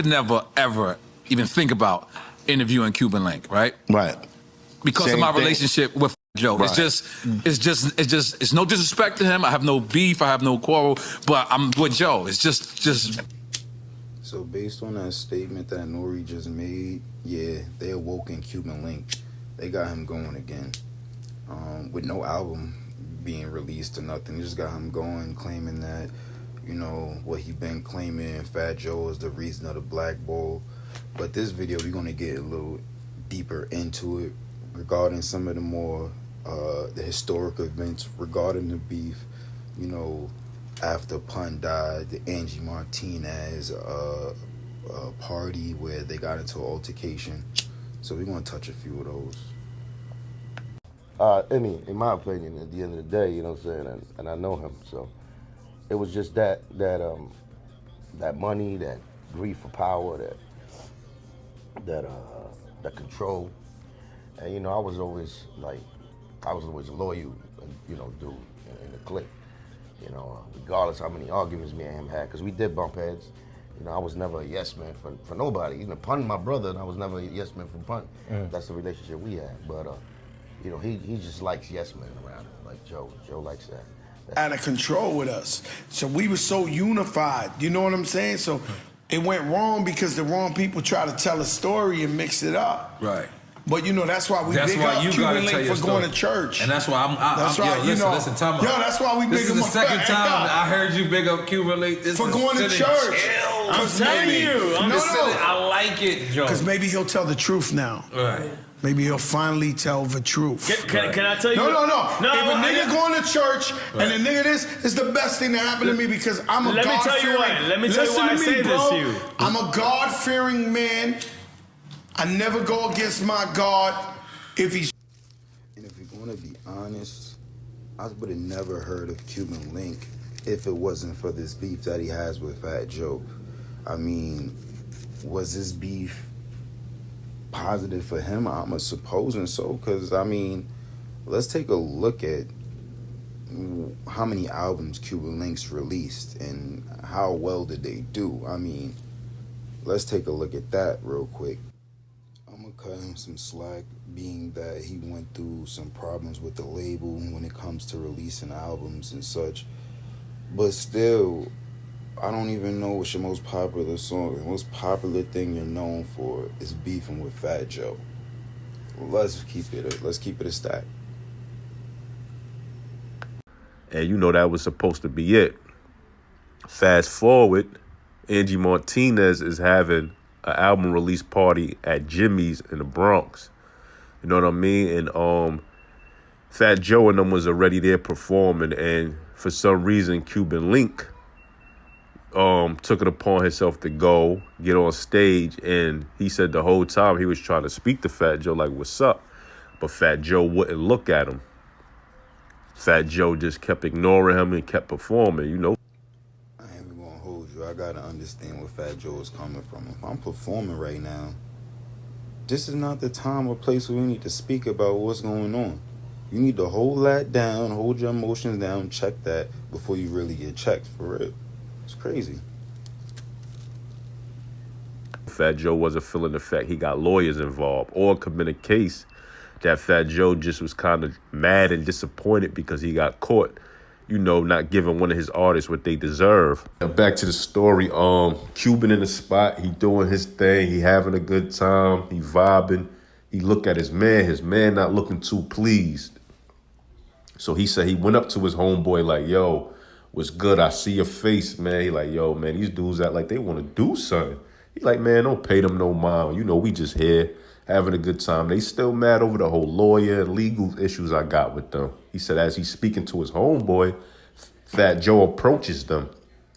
could never, ever even think about interviewing Cuban Link, right? Right. Because Same of my thing. relationship with Joe. Right. It's no disrespect to him. I have no beef, I have no quarrel, but I'm with Joe. It's just. So based on that statement that Nori just made, yeah, they awoke in Cuban Link. They got him going again. With no album being released or nothing. They just got him going, claiming that, you know, what he been claiming, Fat Joe is the reason of the Black Ball. But this video, we're going to get a little deeper into it regarding some of the more, the historic events regarding the beef, you know, after Pun died, the Angie Martinez party where they got into an altercation. So we're going to touch a few of those. In my opinion, at the end of the day, you know what I'm saying, and I know him, so it was just that money, that greed for power, that control, and you know, I was always loyal, you know, dude in the clique, you know, regardless how many arguments me and him had, because we did bump heads. You know, I was never a yes man for nobody. You know, Pun my brother, and I was never a yes man for Pun. That's the relationship we had, but. You know, he just likes yes men around him, like Joe. Joe likes that. Out of control with us. So we were so unified, you know what I'm saying? So it went wrong because the wrong people try to tell a story and mix it up. Right. But you know, that's why we big up Cuban Link for going to church. And that's why listen, time out. Yo, that's why we big This up. is the second time I heard you big up Cuban Link. For going to church. I'm telling you. I like it, Joe. Because maybe he'll tell the truth now. Right. Maybe he'll finally tell the truth. Can I tell you? No. If a nigga going to church and a nigga this is the best thing that happened to me because I'm a God-fearing. Let me tell you why I say this to you. I'm a God-fearing man. I never go against my God if he's. And if you're going to be honest, I would have never heard of Cuban Link if it wasn't for this beef that he has with Fat Joe. I mean, was this beef positive for him? I'm supposing so, because I mean, let's take a look at how many albums Cuban Links released and how well did they do. I mean, let's take a look at that real quick. I'm gonna cut him some slack, being that he went through some problems with the label when it comes to releasing albums and such, but still, I don't even know what's your most popular song. The most popular thing you're known for is beefing with Fat Joe. Let's keep it a stack. And you know that was supposed to be it. Fast forward, Angie Martinez is having an album release party at Jimmy's in the Bronx. You know what I mean? And Fat Joe and them was already there performing, and for some reason Cuban Link took it upon himself to go get on stage, and he said the whole time he was trying to speak to Fat Joe like, what's up? But Fat Joe wouldn't look at him. Fat Joe just kept ignoring him and kept performing, you know. I ain't even gonna hold you. I gotta understand where Fat Joe is coming from. If I'm performing right now, this is not the time or place where we need to speak about what's going on. You need to hold that down, hold your emotions down, check that before you really get checked, for real. It's crazy. Fat Joe wasn't feeling the fact he got lawyers involved, or could been a case that Fat Joe just was kind of mad and disappointed because he got caught, you know, not giving one of his artists what they deserve. Now back to the story. Cuban in the spot, he doing his thing, he having a good time, he vibing. He look at his man not looking too pleased. So he said he went up to his homeboy like, yo, what's good? I see your face, man. He like, yo, man, these dudes act like they want to do something. He like, man, don't pay them no mind. You know, we just here having a good time. They still mad over the whole lawyer and legal issues I got with them. He said as he's speaking to his homeboy, Fat Joe approaches them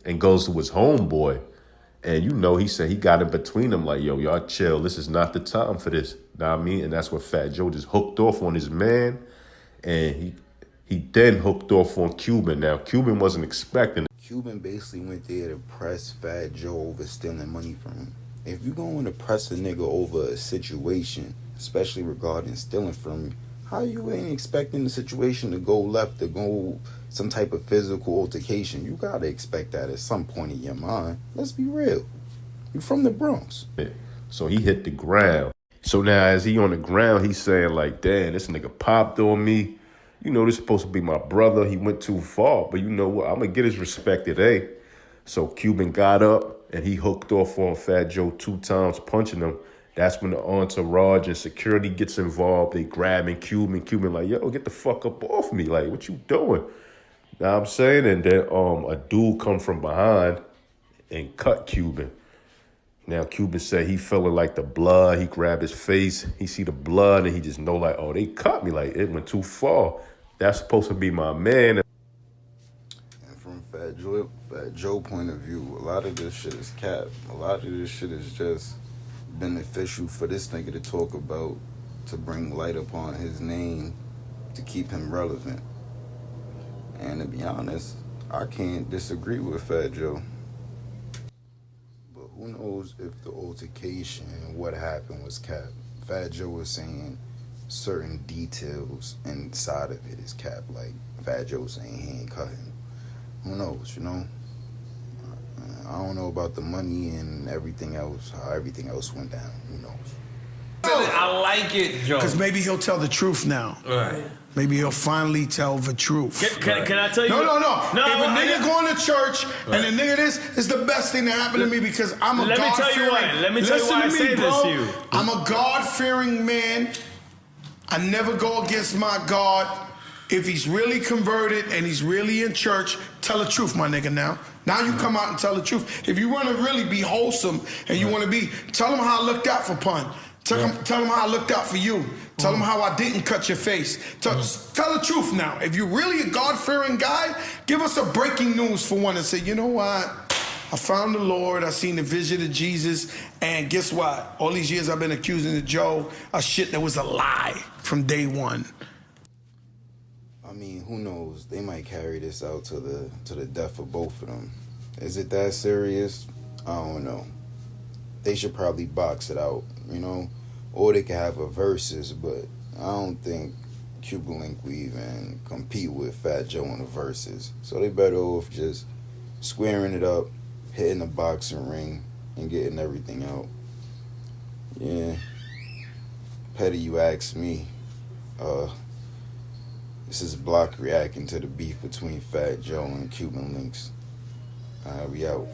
and goes to his homeboy. And, you know, he said he got in between them like, yo, y'all chill. This is not the time for this. Know what I mean? And that's what Fat Joe just hooked off on his man. And he then hooked off on Cuban. Now, Cuban wasn't expecting it. Cuban basically went there to press Fat Joe over stealing money from him. If you going to press a nigga over a situation, especially regarding stealing from him, how you ain't expecting the situation to go left, to go some type of physical altercation? You gotta expect that at some point in your mind. Let's be real. You from the Bronx. So he hit the ground. So now as he on the ground, he's saying like, damn, this nigga popped on me. You know, this supposed to be my brother. He went too far. But you know what? I'm going to get his respect today. So Cuban got up and he hooked off on Fat Joe 2 times, punching him. That's when the entourage and security gets involved. They grabbing Cuban. Cuban like, yo, get the fuck up off me. Like, what you doing? Know what I'm saying? And then a dude come from behind and cut Cuban. Now, Cuban said he feeling like the blood. He grabbed his face. He see the blood, and he just know like, oh, they cut me. Like, it went too far. That's supposed to be my man. And from Fat Joe point of view, a lot of this shit is cap. A lot of this shit is just beneficial for this nigga to talk about, to bring light upon his name, to keep him relevant. And to be honest, I can't disagree with Fat Joe. But who knows if the altercation and what happened was cap. Fat Joe was saying certain details inside of it is cap. Like Fat Joe saying he ain't cutting. Who knows, you know? I don't know about the money and everything else, how everything else went down. Who knows? I like it, Joe. Because maybe he'll tell the truth now. Right. Maybe he'll finally tell the truth. Can I tell you? No. No, If a nigga going to church and a nigga this is the best thing that happened to me because I'm a God-fearing. Let me tell you why I say this to you. I'm a God-fearing man. I never go against my God. If he's really converted and he's really in church, tell the truth, my nigga, now. Now you come out and tell the truth. If you want to really be wholesome and you want to be, tell him how I looked out for Pun. Tell him how I looked out for you. Tell him how I didn't cut your face. Tell the truth now. If you're really a God-fearing guy, give us a breaking news for one and say, you know what? I found the Lord. I seen the vision of Jesus. And guess what? All these years I've been accusing the Joe of shit that was a lie from day one. I mean, who knows? They might carry this out to the death of both of them. Is it that serious? I don't know. They should probably box it out, you know? Or they could have a versus, but I don't think Cuban Link will even compete with Fat Joe in the versus. So they better off just squaring it up, hitting the boxing ring, and getting everything out. Yeah. Petty, you ask me. This is Block reacting to the beef between Fat Joe and Cuban Links. We out.